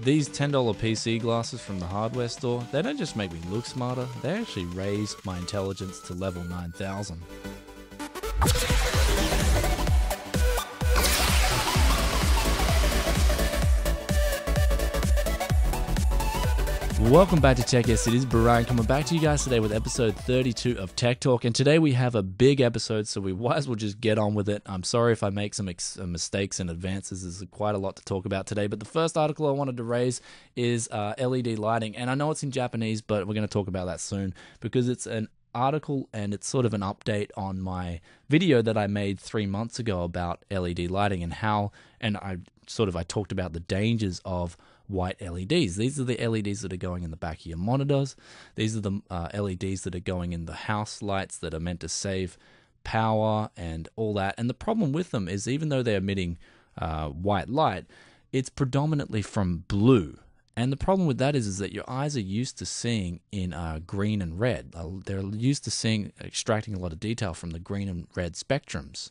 these $10 PC glasses from the hardware store, they don't just make me look smarter, they actually raise my intelligence to level 9000. Welcome back to Tech. Yes, it is Brian coming back to you guys today with episode 32 of Tech Talk. And today we have a big episode, so we might as well just get on with it. I'm sorry if I make some mistakes in advances. There's quite a lot to talk about today. But the first article I wanted to raise is LED lighting. And I know it's in Japanese, but we're going to talk about that soon because it's an article and it's sort of an update on my video that I made 3 months ago about LED lighting and how, and I talked about the dangers of white LEDs. These are the LEDs that are going in the back of your monitors. These are the LEDs that are going in the house lights that are meant to save power and all that. And the problem with them is even though they're emitting white light, it's predominantly from blue. And the problem with that is that your eyes are used to seeing in green and red. They're used to extracting a lot of detail from the green and red spectrums.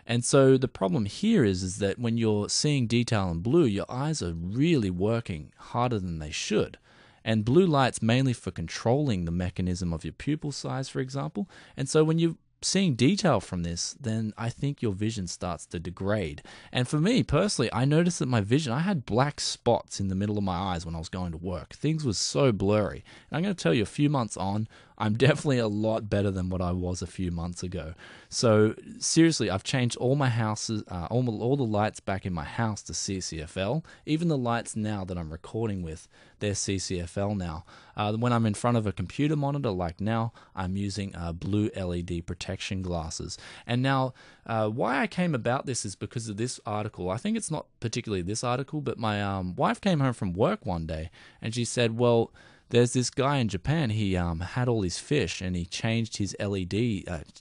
And so the problem here is that when you're seeing detail in blue, your eyes are really working harder than they should. And blue light's mainly for controlling the mechanism of your pupil size, for example. And so when you're seeing detail from this, then I think your vision starts to degrade. And for me personally, I noticed that my vision, I had black spots in the middle of my eyes when I was going to work. Things were so blurry. And I'm going to tell you, a few months on, I'm definitely a lot better than what I was a few months ago. So seriously, I've changed all my houses, all the lights back in my house to CCFL. Even the lights now that I'm recording with, they're CCFL now. When I'm in front of a computer monitor like now, I'm using blue LED protection glasses. And now, why I came about this is because of this article. I think it's not particularly this article, but my wife came home from work one day and she said, well, there's this guy in Japan, he had all these fish and he changed his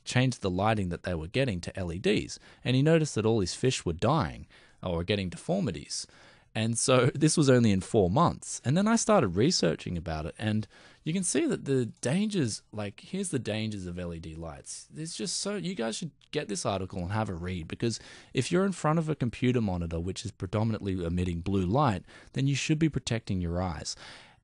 changed the lighting that they were getting to LEDs. And he noticed that all his fish were dying or getting deformities. And so this was only in 4 months. And then I started researching about it and you can see that the dangers, like here's the dangers of LED lights. There's just so, you guys should get this article and have a read because if you're in front of a computer monitor, which is predominantly emitting blue light, then you should be protecting your eyes.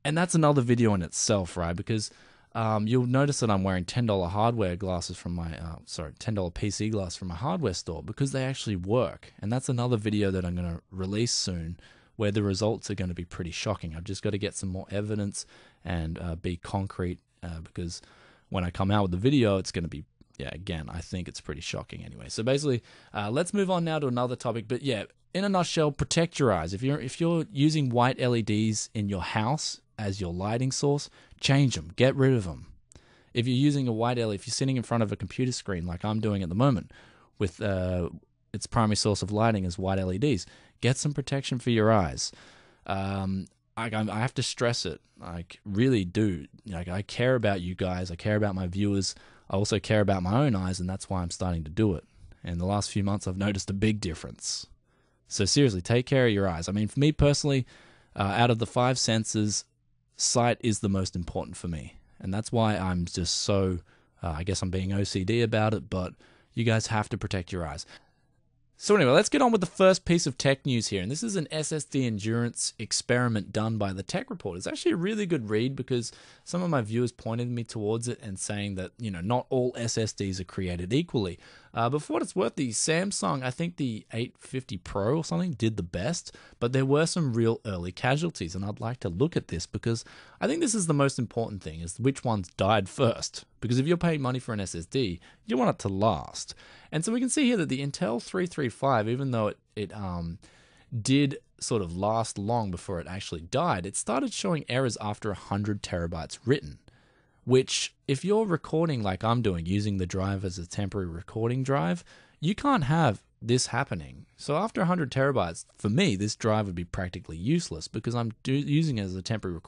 And that's another video in itself, right? Because you'll notice that I'm wearing $10 hardware glasses from my, $10 PC glass from my hardware store because they actually work. And that's another video that I'm going to release soon where the results are going to be pretty shocking. I've just got to get some more evidence and be concrete because when I come out with the video, it's going to be, again, I think it's pretty shocking anyway. So basically, let's move on now to another topic. But yeah, in a nutshell, protect your eyes. If you're using white LEDs in your house as your lighting source, change them, get rid of them. If you're using a white LED, if you're sitting in front of a computer screen like I'm doing at the moment with its primary source of lighting is white LEDs, get some protection for your eyes. I have to stress it, like really do. Like I care about you guys, I care about my viewers, I also care about my own eyes, and that's why I'm starting to do it. And the last few months I've noticed a big difference. So seriously, take care of your eyes. I mean, for me personally, out of the 5 senses, sight is the most important for me. And that's why I'm just so, I guess I'm being OCD about it, but you guys have to protect your eyes. So anyway, let's get on with the first piece of tech news here. And this is an SSD Endurance experiment done by the Tech Report. It's actually a really good read because some of my viewers pointed me towards it and saying that, not all SSDs are created equally. But for what it's worth, the Samsung, I think the 850 Pro or something did the best, but there were some real early casualties. And I'd like to look at this because I think this is the most important thing, is which ones died first. Because if you're paying money for an SSD, you want it to last. And so we can see here that the Intel 335, even though it did sort of last long before it actually died, it started showing errors after 100 terabytes written. Which, if you're recording like I'm doing, using the drive as a temporary recording drive, you can't have this happening. So after 100 terabytes, for me, this drive would be practically useless because I'm using it as a temporary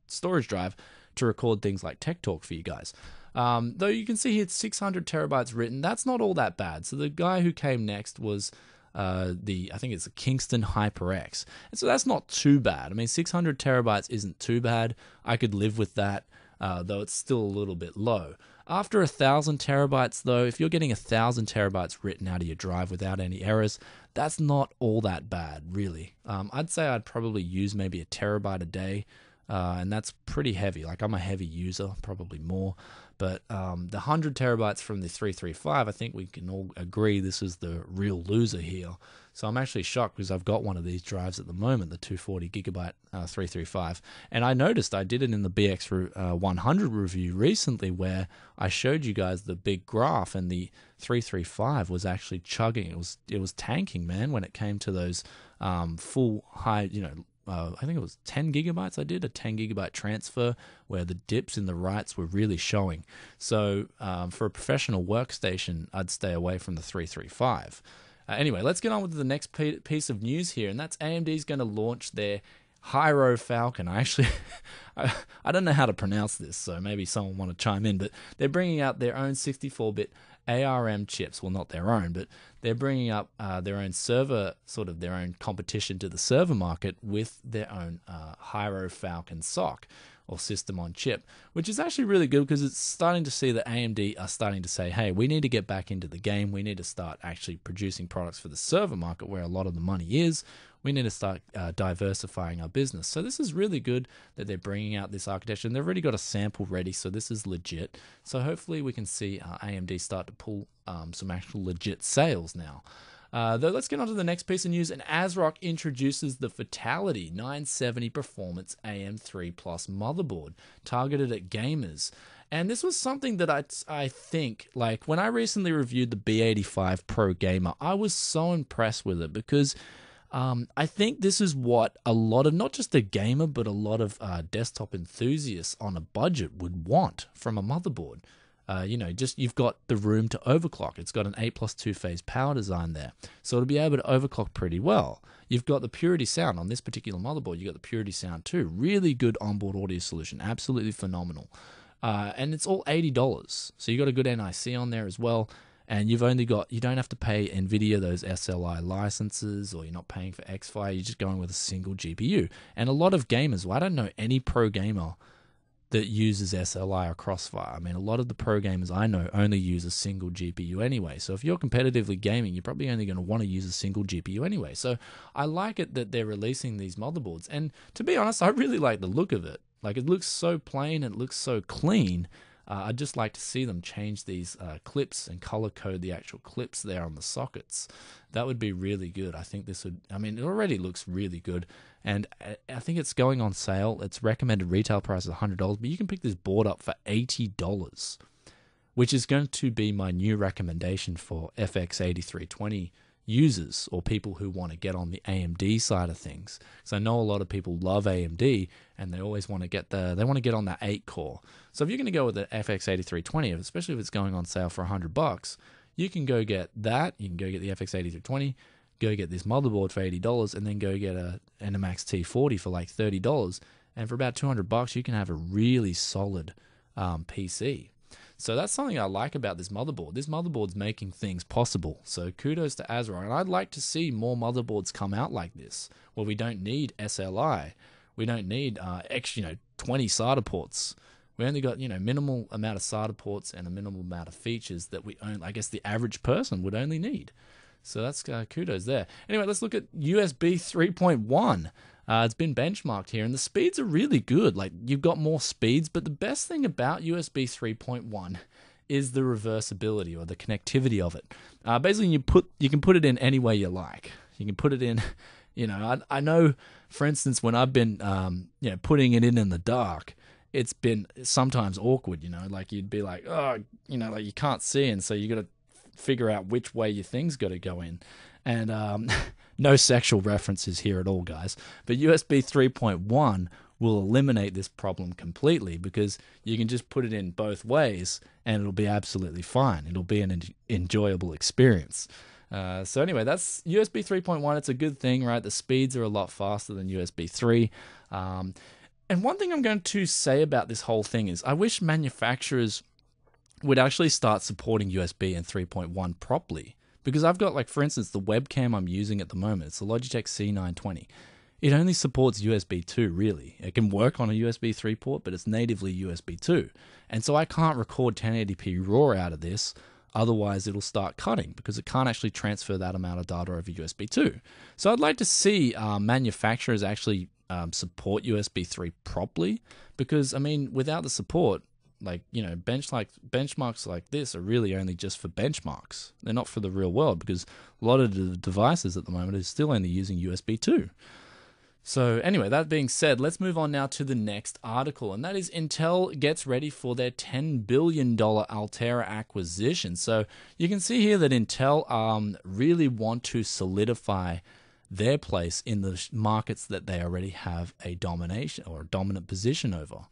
storage drive to record things like TechTawk for you guys. Though you can see here it's 600 terabytes written. That's not all that bad. So the guy who came next was I think it's a Kingston HyperX. And so that's not too bad. I mean, 600 terabytes isn't too bad. I could live with that. Though it's still a little bit low. After 1,000 terabytes though, if you're getting 1,000 terabytes written out of your drive without any errors, that's not all that bad, really. I'd say I'd probably use maybe a terabyte a day, and that's pretty heavy. Like, I'm a heavy user, probably more. But the 100 terabytes from the 335, I think we can all agree this is the real loser here. So I'm actually shocked because I've got one of these drives at the moment, the 240 gigabyte 335. And I noticed I did it in the BX 100 review recently where I showed you guys the big graph, and the 335 was actually chugging. It was tanking, man, when it came to those full high, I think it was 10 gigabytes. I did a 10 gigabyte transfer where the dips in the writes were really showing. So for a professional workstation, I'd stay away from the 335. Anyway, let's get on with the next piece of news here, and that's AMD's going to launch their Hyro Falcon. I don't know how to pronounce this, so maybe someone want to chime in, but they're bringing out their own 64-bit ARM chips. Well, not their own, but they're bringing up their own server, sort of their own competition to the server market with their own Hyro Falcon SoC, or system on chip, which is actually really good because it's starting to see that AMD are starting to say, hey, we need to get back into the game. We need to start actually producing products for the server market where a lot of the money is. We need to start diversifying our business. So this is really good that they're bringing out this architecture, and they've already got a sample ready, so this is legit. So hopefully we can see AMD start to pull some actual legit sales now. Though, let's get on to the next piece of news, and Asrock introduces the Fatality 970 Performance AM3 Plus motherboard targeted at gamers. And this was something that I think, like, when I recently reviewed the B85 Pro Gamer, I was so impressed with it because I think this is what a lot of, not just a gamer, but a lot of desktop enthusiasts on a budget would want from a motherboard. Just you've got the room to overclock. It's got an 8+2 phase power design there, so it'll be able to overclock pretty well. You've got the Purity Sound on this particular motherboard. You've got the Purity Sound too. Really good onboard audio solution. Absolutely phenomenal. And it's all $80. So you've got a good NIC on there as well. And you don't have to pay NVIDIA those SLI licenses, or you're not paying for Xfire. You're just going with a single GPU. And a lot of gamers, well, I don't know any pro gamer that uses SLI or Crossfire. I mean, a lot of the pro gamers I know only use a single GPU anyway. So if you're competitively gaming, you're probably only going to want to use a single GPU anyway. So I like it that they're releasing these motherboards. And to be honest, I really like the look of it. Like, it looks so plain, it looks so clean. I'd just like to see them change these clips and color code the actual clips there on the sockets. That would be really good. I think this would, it already looks really good. And I think it's going on sale. Its recommended retail price is $100, but you can pick this board up for $80, which is going to be my new recommendation for FX8320 users, or people who want to get on the AMD side of things. Because I know a lot of people love AMD and they always want to get on that 8 core. So if you're going to go with the FX8320, especially if it's going on sale for $100, you can go get that. You can go get the FX8320, go get this motherboard for $80, and then go get a NMAX T40 for like $30. And for about $200, you can have a really solid PC. So that's something I like about this motherboard. This motherboard's making things possible. So kudos to Asrock. And I'd like to see more motherboards come out like this, where we don't need SLI. We don't need 20 SATA ports. We only got, minimal amount of SATA ports and a minimal amount of features that I guess the average person would only need. So that's kudos there. Anyway, let's look at USB 3.1. It's been benchmarked here, and the speeds are really good. Like, you've got more speeds, but the best thing about USB 3.1 is the reversibility, or the connectivity of it. Basically, you can put it in any way you like. You can put it in, I know, for instance, when I've been, putting it in the dark, it's been sometimes awkward, like you'd be like, like you can't see, and so you got to figure out which way your thing's got to go in. And no sexual references here at all, guys. But USB 3.1 will eliminate this problem completely, because you can just put it in both ways and it'll be absolutely fine. It'll be an enjoyable experience. So anyway, that's USB 3.1. It's a good thing, right? The speeds are a lot faster than USB 3. And one thing I'm going to say about this whole thing is I wish manufacturers would actually start supporting USB and 3.1 properly. Because I've got, like, for instance, the webcam I'm using at the moment. It's the Logitech C920. It only supports USB 2, really. It can work on a USB 3 port, but it's natively USB 2. And so I can't record 1080p RAW out of this. Otherwise, it'll start cutting because it can't actually transfer that amount of data over USB 2. So I'd like to see manufacturers actually support USB 3 properly, because, I mean, without the support, like, you know, benchmarks like this are really only just for benchmarks. They're not for the real world, because a lot of the devices at the moment are still only using USB 2. So anyway, that being said, let's move on now to the next article, and that is Intel gets ready for their $10 billion Altera acquisition. So you can see here that Intel really want to solidify their place in the markets that they already have a domination or a dominant position over.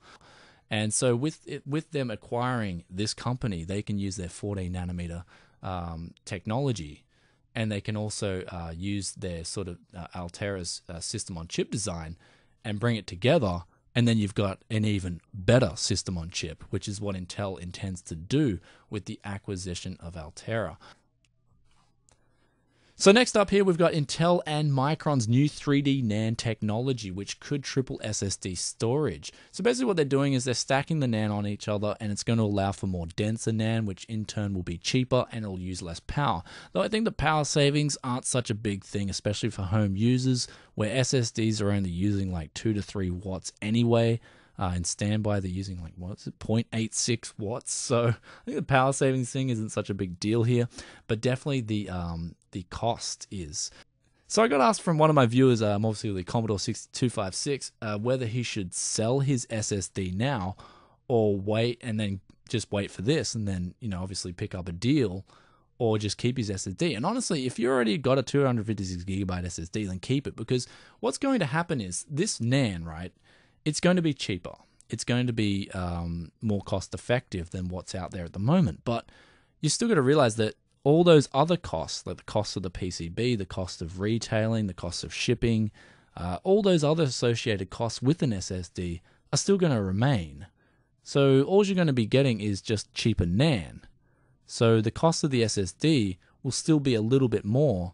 And so with them acquiring this company, they can use their 14 nanometer technology, and they can also use their sort of Altera's system on chip design and bring it together, and then you've got an even better system on chip, which is what Intel intends to do with the acquisition of Altera. So next up here, we've got Intel and Micron's new 3D NAND technology, which could triple SSD storage. So basically what they're doing is they're stacking the NAND on each other, and it's going to allow for more denser NAND, which in turn will be cheaper and it'll use less power. Though I think the power savings aren't such a big thing, especially for home users, where SSDs are only using like 2 to 3 watts anyway. In standby, they're using like, what is it, 0.86 watts. So I think the power savings thing isn't such a big deal here, but definitely the cost is. So I got asked from one of my viewers, obviously the Commodore 6256, whether he should sell his SSD now or wait and then just wait for this and then, you know, obviously pick up a deal, or just keep his SSD. And honestly, if you already got a 256 gigabyte SSD, then keep it, because what's going to happen is this NAND, right? It's going to be cheaper. It's going to be more cost effective than what's out there at the moment. But you still got to realize that all those other costs, like the cost of the PCB, the cost of retailing, the cost of shipping, all those other associated costs with an SSD are still going to remain. So all you're going to be getting is just cheaper NAND. So the cost of the SSD will still be a little bit more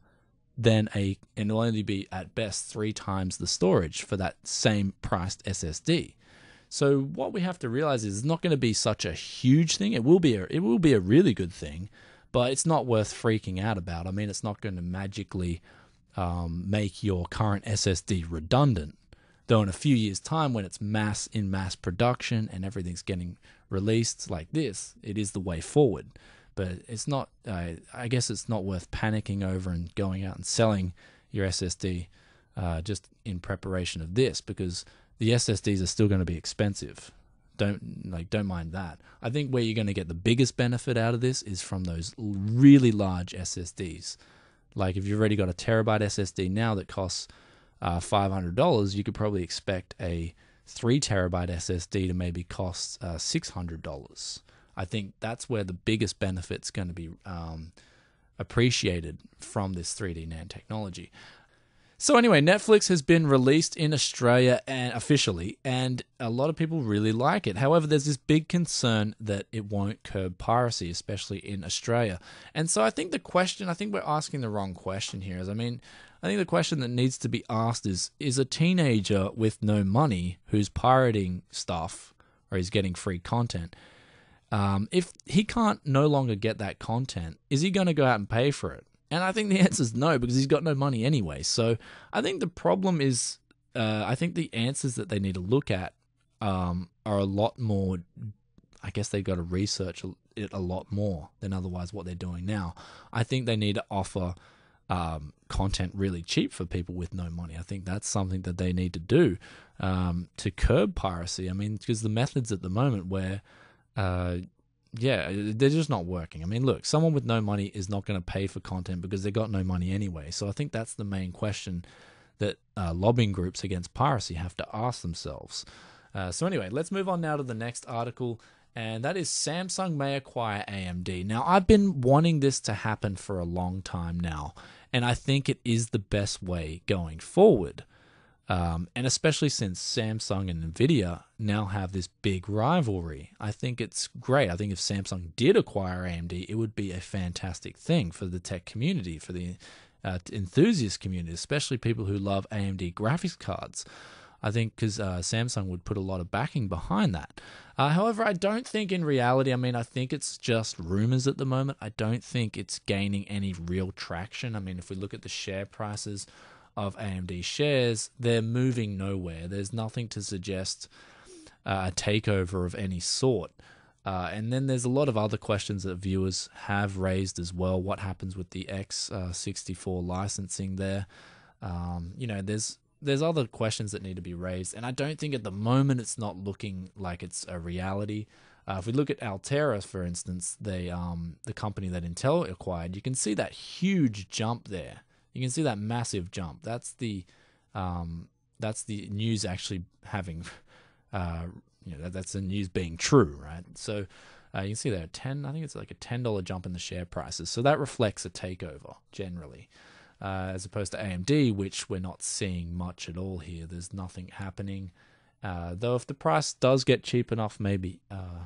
than and it'll only be at best 3 times the storage for that same priced SSD. So what we have to realize is it's not going to be such a huge thing. It will be a really good thing, but it's not worth freaking out about. I mean, it's not going to magically make your current SSD redundant. Though in a few years' time, when it's in mass production and everything's getting released like this, it is the way forward. But it's not, I guess it's not worth panicking over and going out and selling your SSD just in preparation of this, because the SSDs are still going to be expensive. Don't mind that. I think where you're going to get the biggest benefit out of this is from those really large SSDs. Like if you've already got a terabyte SSD now that costs $500, you could probably expect a 3 terabyte SSD to maybe cost $600. I think that's where the biggest benefit's going to be appreciated from this 3D NAND technology. So anyway, Netflix has been released in Australia and officially, and a lot of people really like it. However, there's this big concern that it won't curb piracy, especially in Australia. And so I think we're asking the wrong question here. I think the question that needs to be asked is a teenager with no money who's pirating stuff or is getting free content, if he can't no longer get that content, is he going to go out and pay for it? And I think the answer is no, because he's got no money anyway. So I think the problem is, I think the answers that they need to look at are a lot more, I guess they've got to research it a lot more than otherwise what they're doing now. I think they need to offer content really cheap for people with no money. I think that's something that they need to do to curb piracy. I mean, because the methods at the moment where they're just not working. I mean, look, someone with no money is not going to pay for content because they got no money anyway. So I think that's the main question that lobbying groups against piracy have to ask themselves. So anyway, let's move on now to the next article, and that is Samsung may acquire AMD. Now, I've been wanting this to happen for a long time now, and I think it is the best way going forward. And especially since Samsung and Nvidia now have this big rivalry, I think it's great. I think if Samsung did acquire AMD, it would be a fantastic thing for the tech community, for the enthusiast community, especially people who love AMD graphics cards. I think because Samsung would put a lot of backing behind that. However, I don't think in reality, I mean, I think it's just rumors at the moment. I don't think it's gaining any real traction. I mean, if we look at the share prices of AMD shares, they're moving nowhere. There's nothing to suggest a takeover of any sort. And then there's a lot of other questions that viewers have raised as well. What happens with the X64 licensing there? There's other questions that need to be raised, and I don't think at the moment it's not looking like it's a reality. If we look at Altera, for instance, the company that Intel acquired, you can see that huge jump there. You can see that massive jump. That's the news actually having, that's the news being true, right? So you can see there, I think it's like a $10 jump in the share prices. So that reflects a takeover generally. As opposed to AMD, which we're not seeing much at all here. There's nothing happening. Though if the price does get cheap enough, maybe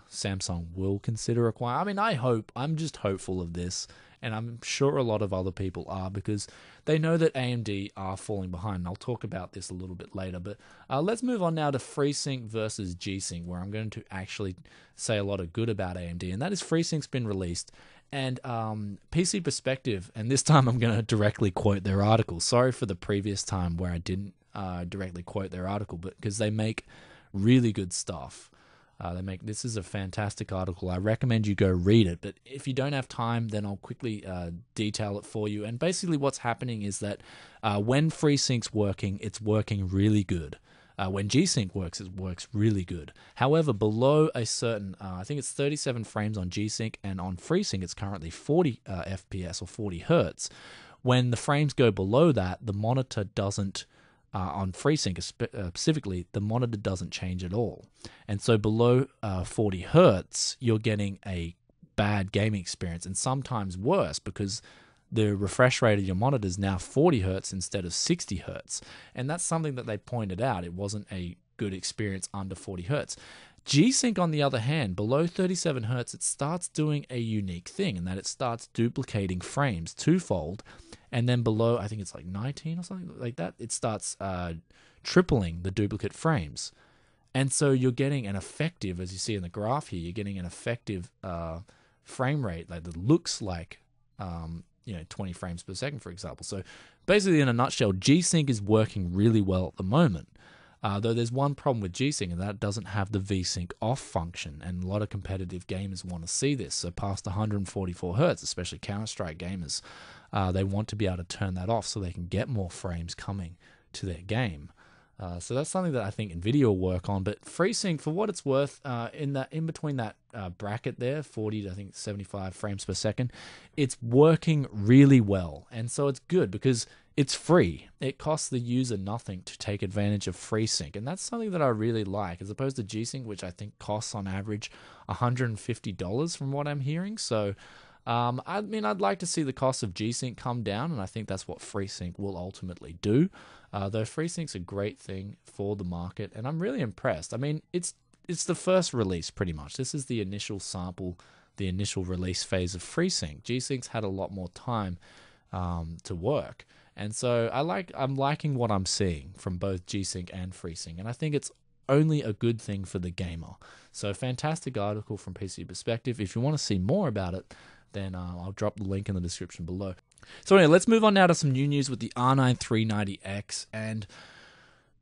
Samsung will consider acquiring. I mean, I'm just hopeful of this, and I'm sure a lot of other people are, because they know that AMD are falling behind. And I'll talk about this a little bit later, but let's move on now to Freesync versus GSync, where I'm going to actually say a lot of good about AMD, and that is Freesync's been released. And PC Perspective, and this time I'm going to directly quote their article. Sorry for the previous time where I didn't directly quote their article, but because they make really good stuff. This is a fantastic article. I recommend you go read it, but if you don't have time, then I'll quickly detail it for you. And basically what's happening is that when FreeSync's working, it's working really good. When GSync works, it works really good. However, below a certain, I think it's 37 frames on GSync, and on FreeSync it's currently 40 FPS or 40 Hertz. When the frames go below that, the monitor doesn't, on FreeSync specifically, the monitor doesn't change at all. And so below 40 Hertz, you're getting a bad gaming experience, and sometimes worse, because the refresh rate of your monitor is now 40 Hertz instead of 60 Hertz. And that's something that they pointed out. It wasn't a good experience under 40 Hertz. G-Sync, on the other hand, below 37 Hertz, it starts doing a unique thing, in that it starts duplicating frames twofold. And then below, I think it's like 19 or something like that, it starts tripling the duplicate frames. And so you're getting an effective, as you see in the graph here, you're getting an effective frame rate that looks like 20 frames per second, for example. So basically, in a nutshell, G-Sync is working really well at the moment. Though there's one problem with G-Sync, and that it doesn't have the V-Sync off function, and a lot of competitive gamers want to see this. So past 144 Hertz, especially Counter-Strike gamers, they want to be able to turn that off so they can get more frames coming to their game. So that's something that I think NVIDIA will work on. But FreeSync, for what it's worth, in between that bracket there, 40 to I think 75 frames per second, it's working really well. And so it's good because it's free. It costs the user nothing to take advantage of FreeSync. And that's something that I really like, as opposed to G-Sync, which I think costs on average $150 from what I'm hearing. So I mean, I'd like to see the cost of G-Sync come down, and I think that's what FreeSync will ultimately do. Though FreeSync's a great thing for the market, and I'm really impressed. I mean, it's the first release pretty much. This is the initial sample, the initial release phase of FreeSync. G-Sync's had a lot more time to work, and so I'm liking what I'm seeing from both G-Sync and FreeSync, and I think it's only a good thing for the gamer. So fantastic article from PC Perspective. If you want to see more about it, then I'll drop the link in the description below. So anyway, let's move on now to some new news with the R9-390x, and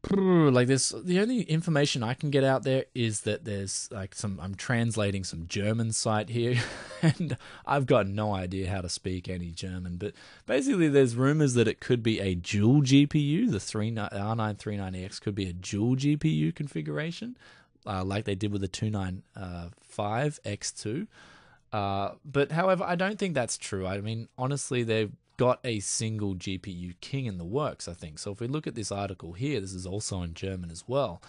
the only information I can get out there is that there's I'm translating some German site here, and I've got no idea how to speak any German, but basically there's rumors that it could be a dual GPU. The R9-390x could be a dual GPU configuration, like they did with the 295X2. But however, I don't think that's true. I mean, honestly, they've got a single GPU king in the works, I think. So if we look at this article here, this is also in German as well.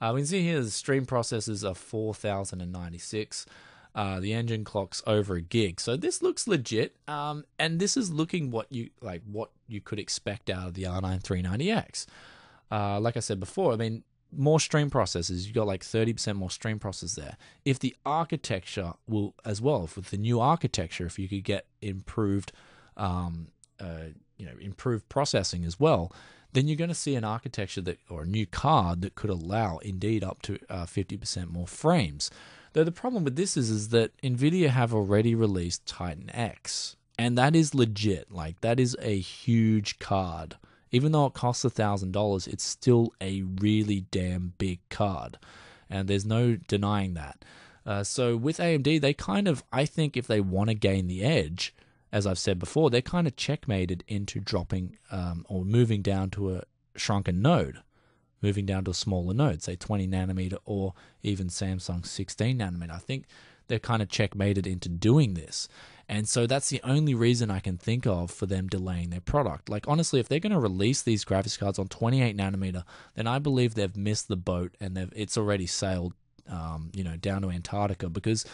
We can see here the stream processors are 4096. The engine clock's over a gig. So this looks legit. And this is looking what you could expect out of the R9-390x. Like I said before, I mean, more stream processors, you've got like 30% more stream processors there. If the architecture will as well, with the new architecture, if you could get improved, improved processing as well, then you're going to see an architecture that, or a new card that could allow indeed up to 50% more frames. Though the problem with this is that NVIDIA have already released Titan X, and that is legit. Like, that is a huge card. Even though it costs $1,000, it's still a really damn big card, and there's no denying that. So with AMD, they kind of, I think if they want to gain the edge, as I've said before, they're kind of checkmated into dropping or moving down to a shrunken node, moving down to a smaller node, say 20 nanometer or even Samsung's 16 nanometer. I think they're kind of checkmated into doing this. And so that's the only reason I can think of for them delaying their product. Like, honestly, if they're going to release these graphics cards on 28 nanometer, then I believe they've missed the boat and it's already sailed, down to Antarctica. Because,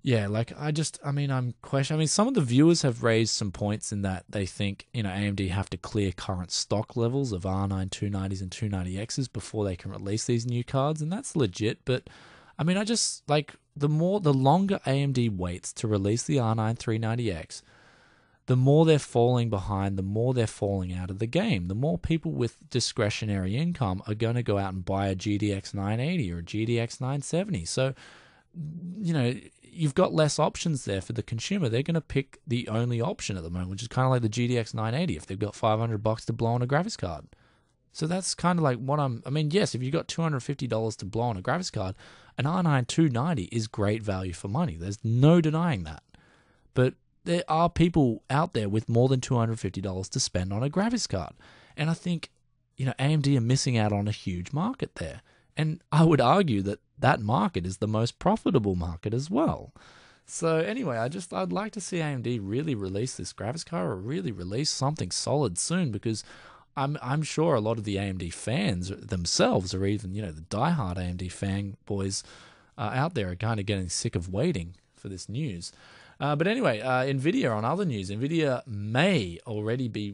yeah, like, I'm questioning. Some of the viewers have raised some points in that they think, AMD have to clear current stock levels of R9-290s and 290Xs before they can release these new cards, and that's legit. But I just, like, the longer AMD waits to release the R9-390X, the more they're falling behind, the more they're falling out of the game. The more people with discretionary income are going to go out and buy a GTX 980 or a GTX 970. So, you've got less options there for the consumer. They're going to pick the only option at the moment, which is kind of like the GTX 980 if they've got $500 to blow on a graphics card. So that's kind of like what yes, if you've got $250 to blow on a graphics card, an R9-290 is great value for money. There's no denying that. But there are people out there with more than $250 to spend on a graphics card. And I think, AMD are missing out on a huge market there. And I would argue that that market is the most profitable market as well. So anyway, I'd like to see AMD really release this graphics card, or really release something solid soon, because I'm sure a lot of the AMD fans themselves, or even, the diehard AMD fanboys out there, are kind of getting sick of waiting for this news. But anyway, NVIDIA, on other news, NVIDIA may already be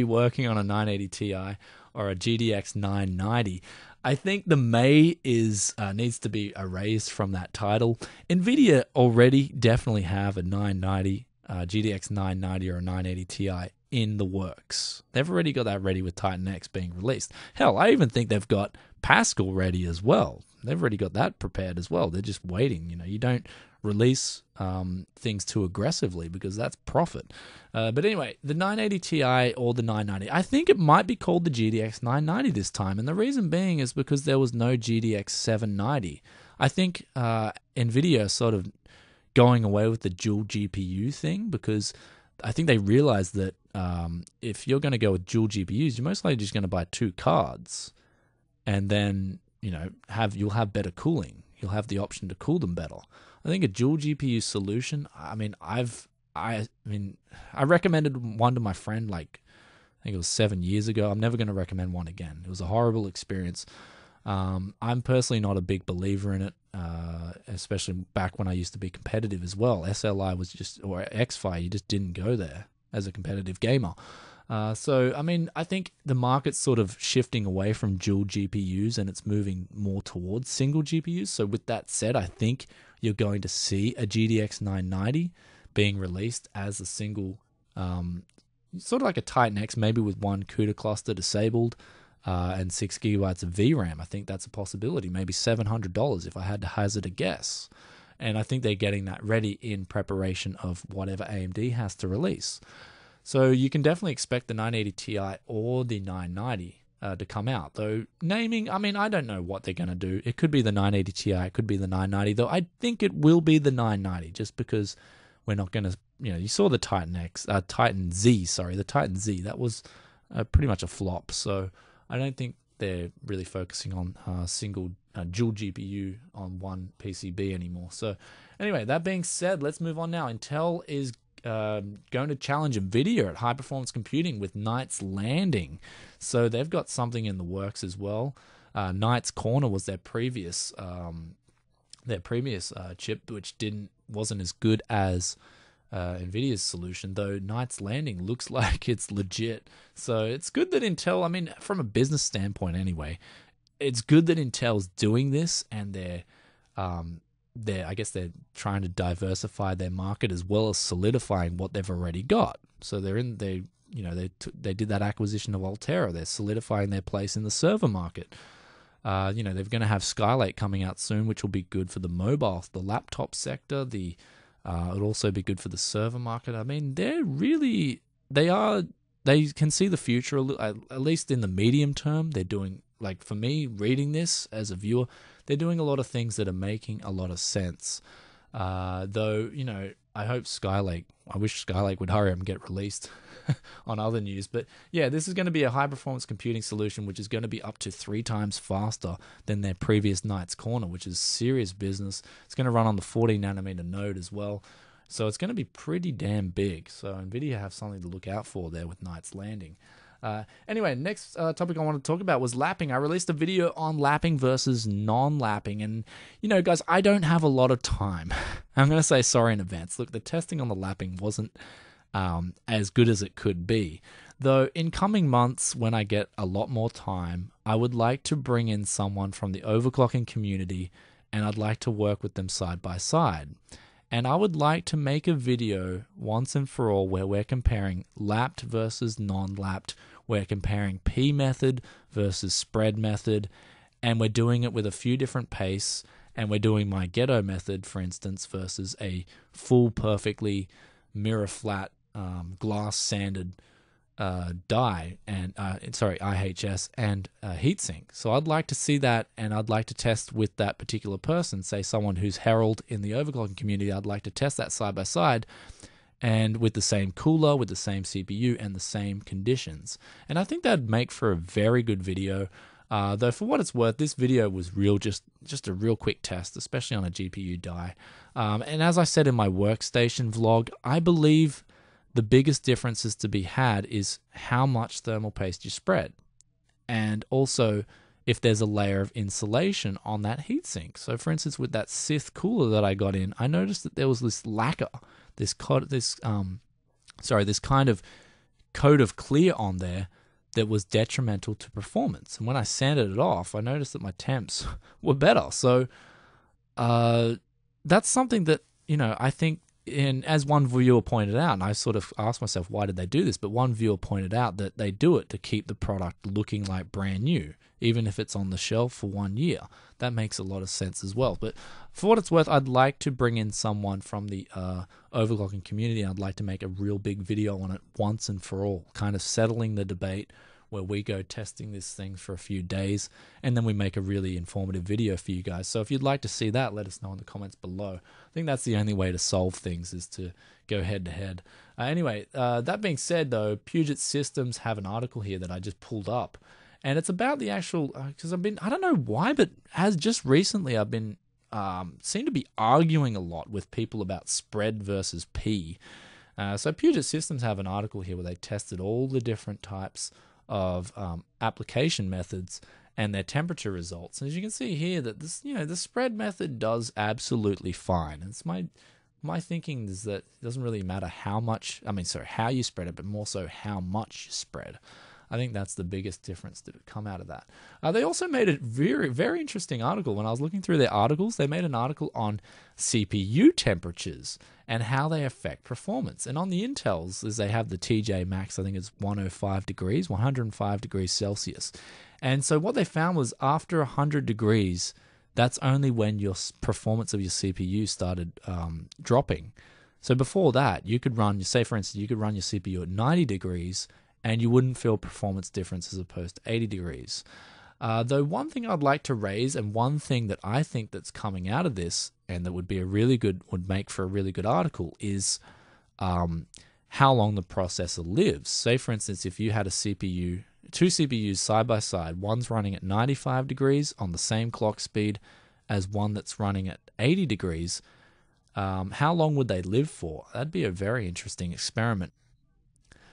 working on a 980 Ti or a GTX 990. I think the may needs to be erased from that title. NVIDIA already definitely have a 990, GTX 990 or a 980 Ti in the works. They've already got that ready with Titan X being released. Hell, I even think they've got Pascal ready as well. They've already got that prepared as well. They're just waiting. You don't release things too aggressively, because that's profit. But anyway, the 980 Ti or the 990, I think it might be called the GTX 990 this time, and the reason being is because there was no GTX 790. I think NVIDIA sort of going away with the dual GPU thing, because I think they realized that if you're going to go with dual GPUs, you're most likely just going to buy two cards, and then you'll have better cooling. You'll have the option to cool them better. I think a dual GPU solution, I recommended one to my friend, like, I think it was 7 years ago. I'm never going to recommend one again. It was a horrible experience. I'm personally not a big believer in it, especially back when I used to be competitive as well. SLI was or X-Fi, you just didn't go there as a competitive gamer. So I think the market's sort of shifting away from dual GPUs, and it's moving more towards single GPUs. So with that said, I think you're going to see a GTX 990 being released as a single, sort of like a Titan X, maybe with one CUDA cluster disabled, and 6 gigabytes of VRAM. I think that's a possibility, maybe $700 if I had to hazard a guess. And I think they're getting that ready in preparation of whatever AMD has to release. So you can definitely expect the 980 Ti or the 990 to come out. Though naming, I don't know what they're going to do. It could be the 980 Ti, it could be the 990, though I think it will be the 990, just because we're not going to, you saw the the Titan Z, that was pretty much a flop. So I don't think they're really focusing on single dual GPU on one PCB anymore. So anyway, that being said, let's move on now. Intel is going to challenge NVIDIA at high performance computing with Knight's Landing. So they've got something in the works as well. Knight's Corner was their previous chip, which wasn't as good as NVIDIA's solution, though Knight's Landing looks like it's legit. So it's good that Intel, from a business standpoint anyway, it's good that Intel's doing this, and they're trying to diversify their market as well as solidifying what they've already got. So they're they did that acquisition of Altera. They're solidifying their place in the server market. They're going to have Skylake coming out soon, which will be good for the mobile, the laptop sector. It'll also be good for the server market. I mean, they can see the future, at least in the medium term. They're doing, like, for me, reading this as a viewer, they're doing a lot of things that are making a lot of sense. Though, I hope I wish Skylake would hurry up and get released on other news. But yeah, this is going to be a high-performance computing solution, which is going to be up to 3 times faster than their previous Knights Corner, which is serious business. It's going to run on the 14-nanometer node as well. So it's going to be pretty damn big. So NVIDIA have something to look out for there with Knights Landing. Anyway, next topic I want to talk about was lapping. I released a video on lapping versus non-lapping. And, guys, I don't have a lot of time. I'm going to say sorry in advance. Look, the testing on the lapping wasn't as good as it could be. Though in coming months, when I get a lot more time, I would like to bring in someone from the overclocking community, and I'd like to work with them side by side. And I would like to make a video once and for all where we're comparing lapped versus non-lapped. We're comparing P method versus spread method, and we're doing it with a few different pace, and we're doing my ghetto method, for instance, versus a full, perfectly mirror flat, glass sanded die, and IHS and heatsink. So I'd like to see that, and I'd like to test with that particular person, say someone who's herald in the overclocking community. I'd like to test that side by side, and with the same cooler, with the same CPU, and the same conditions. And I think that'd make for a very good video. Though for what it's worth, this video was just a real quick test, especially on a GPU die. And as I said in my workstation vlog, I believe the biggest differences to be had is how much thermal paste you spread, and also if there's a layer of insulation on that heatsink. So for instance, with that Sith cooler that I got in, I noticed that there was this lacquer, this kind of coat of clear on there that was detrimental to performance. And when I sanded it off, I noticed that my temps were better. So that's something that, I think, as one viewer pointed out, and I sort of asked myself, why did they do this? But one viewer pointed out that they do it to keep the product looking like brand new, even if it's on the shelf for 1 year. That makes a lot of sense as well. But for what it's worth, I'd like to bring in someone from the overclocking community. I'd like to make a real big video on it once and for all, kind of settling the debate, where we go testing this thing for a few days, and then we make a really informative video for you guys. So if you'd like to see that, let us know in the comments below. I think that's the only way to solve things, is to go head to head. Anyway, that being said, though, Puget Systems have an article here that I just pulled up, and it's about the actual, because I don't know why, but as just recently I've been seem to be arguing a lot with people about spread versus P. So Puget Systems have an article here where they tested all the different types of application methods and their temperature results. And as you can see here, that this, the spread method does absolutely fine. And it's my thinking is that it doesn't really matter how you spread it, but more so how much you spread. I think that's the biggest difference that would come out of that. They also made a very, very interesting article. When I was looking through their articles, they made an article on CPU temperatures and how they affect performance. And on the Intels, as they have the TJ Max, I think it's 105 degrees Celsius. And so what they found was after 100 degrees, that's only when your performance of your CPU started dropping. So before that, you could run, say for instance, you could run your CPU at 90 degrees and you wouldn't feel performance difference as opposed to 80 degrees. Though one thing I'd like to raise, and one thing that I think that's coming out of this, and that would make for a really good article, is how long the processor lives. Say for instance, if you had two CPUs side by side, one's running at 95 degrees on the same clock speed as one that's running at 80 degrees, how long would they live for? That'd be a very interesting experiment.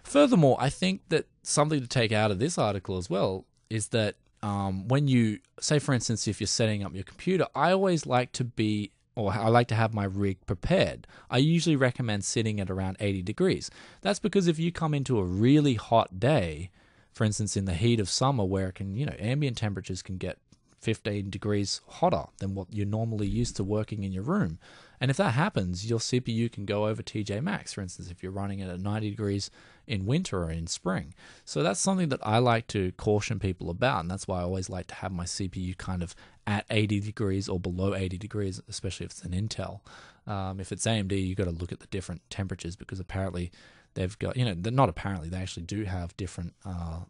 Furthermore, I think that something to take out of this article as well is that when you, say for instance, if you're setting up your computer, I like to have my rig prepared. I usually recommend sitting at around 80 degrees. That's because if you come into a really hot day, for instance, in the heat of summer where it can, ambient temperatures can get 15 degrees hotter than what you're normally used to working in your room. And if that happens, your CPU can go over TJ max, for instance, if you're running it at 90 degrees in winter or in spring. So that's something that I like to caution people about, and that's why I always like to have my CPU kind of at 80 degrees or below 80 degrees, especially if it's an Intel. If it's AMD, you've got to look at the different temperatures, because apparently they've got, not apparently, they actually do have different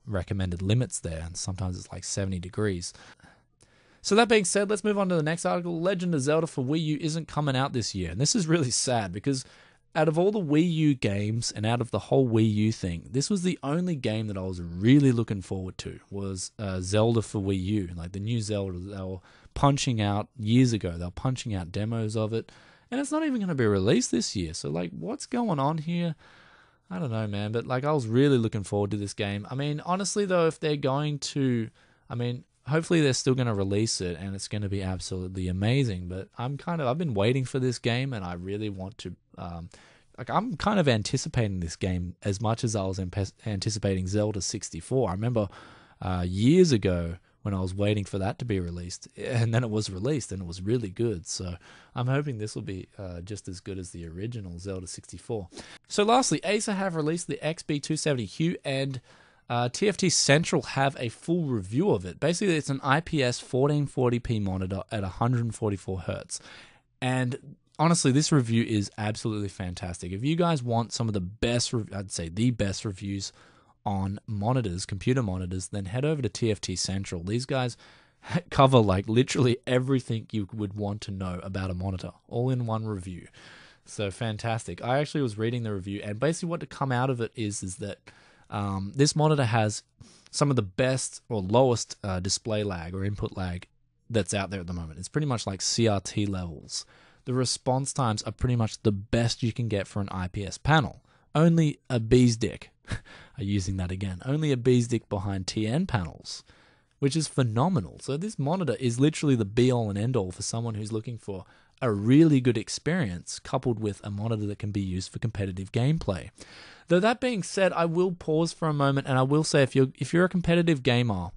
recommended limits there, and sometimes it's like 70 degrees. So that being said, let's move on to the next article. Legend of Zelda for Wii U isn't coming out this year, and this is really sad, because out of all the Wii U games and out of the whole Wii U thing, this was the only game that I was really looking forward to, was Zelda for Wii U, like the new Zelda. They were punching out years ago. They were punching out demos of it, and it's not even going to be released this year. So, like, what's going on here? I don't know, man, but like I was really looking forward to this game. I mean, honestly, though, if they're going to, hopefully they're still going to release it and it's going to be absolutely amazing. But I've been waiting for this game, and I really want to, I'm kind of anticipating this game as much as I was anticipating Zelda 64. I remember years ago when I was waiting for that to be released, and then it was released and it was really good. So I'm hoping this will be just as good as the original Zelda 64. So lastly, Acer have released the XB270Q, and TFT Central have a full review of it. Basically, it's an IPS 1440p monitor at 144 Hz. And honestly, this review is absolutely fantastic. If you guys want some of the best, I'd say the best reviews on monitors, computer monitors, then head over to TFT Central. These guys cover like literally everything you would want to know about a monitor, all in one review. So fantastic. I actually was reading the review, and basically what to come out of it is that this monitor has some of the best or lowest display lag or input lag that's out there at the moment. It's pretty much like CRT levels. The response times are pretty much the best you can get for an IPS panel. Only a bee's dick, I'm using that again, only a bee's dick behind TN panels, which is phenomenal. So this monitor is literally the be-all and end-all for someone who's looking for a really good experience coupled with a monitor that can be used for competitive gameplay. Though that being said, I will pause for a moment, and I will say if you're a competitive gamer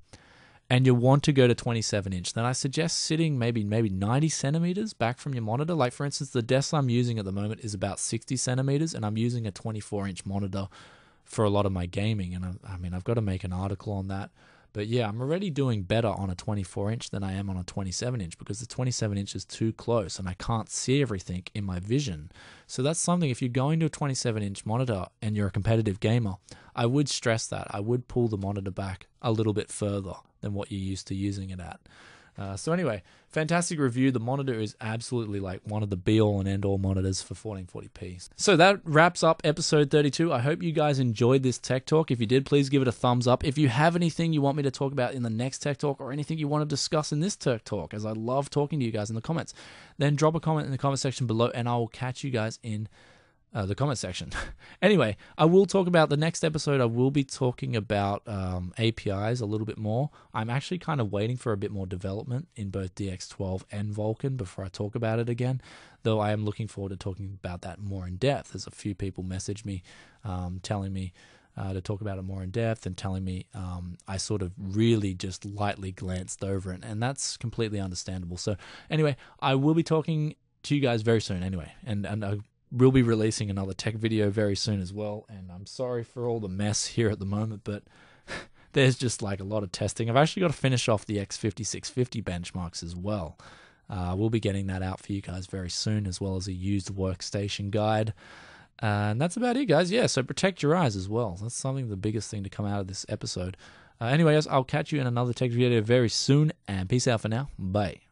and you want to go to 27-inch, then I suggest sitting maybe 90 centimeters back from your monitor. Like, for instance, the desk I'm using at the moment is about 60 centimeters, and I'm using a 24-inch monitor for a lot of my gaming. And I've got to make an article on that. But yeah, I'm already doing better on a 24-inch than I am on a 27-inch, because the 27-inch is too close and I can't see everything in my vision. So that's something, if you're going to a 27-inch monitor and you're a competitive gamer, I would stress that. I would pull the monitor back a little bit further than what you're used to using it at. So anyway, fantastic review. The monitor is absolutely like one of the be-all and end-all monitors for 1440p. So that wraps up episode 32. I hope you guys enjoyed this Tech Talk. If you did, please give it a thumbs up. If you have anything you want me to talk about in the next Tech Talk, or anything you want to discuss in this Tech Talk, as I love talking to you guys in the comments, then drop a comment in the comment section below, and I will catch you guys in the comment section. Anyway, I will talk about the next episode. I will be talking about APIs a little bit more. I'm actually kind of waiting for a bit more development in both DX12 and Vulkan before I talk about it again, though I am looking forward to talking about that more in depth. There's a few people message me telling me to talk about it more in depth, and telling me I sort of really just lightly glanced over it, and that's completely understandable. So anyway, I will be talking to you guys very soon anyway, and I we'll be releasing another tech video very soon as well, and I'm sorry for all the mess here at the moment, but there's just like a lot of testing. I've actually got to finish off the X5650 benchmarks as well. We'll be getting that out for you guys very soon, as well as a used workstation guide. And that's about it, guys. Yeah, so protect your eyes as well. That's something, the biggest thing to come out of this episode. Anyway, guys, I'll catch you in another tech video very soon, and peace out for now. Bye.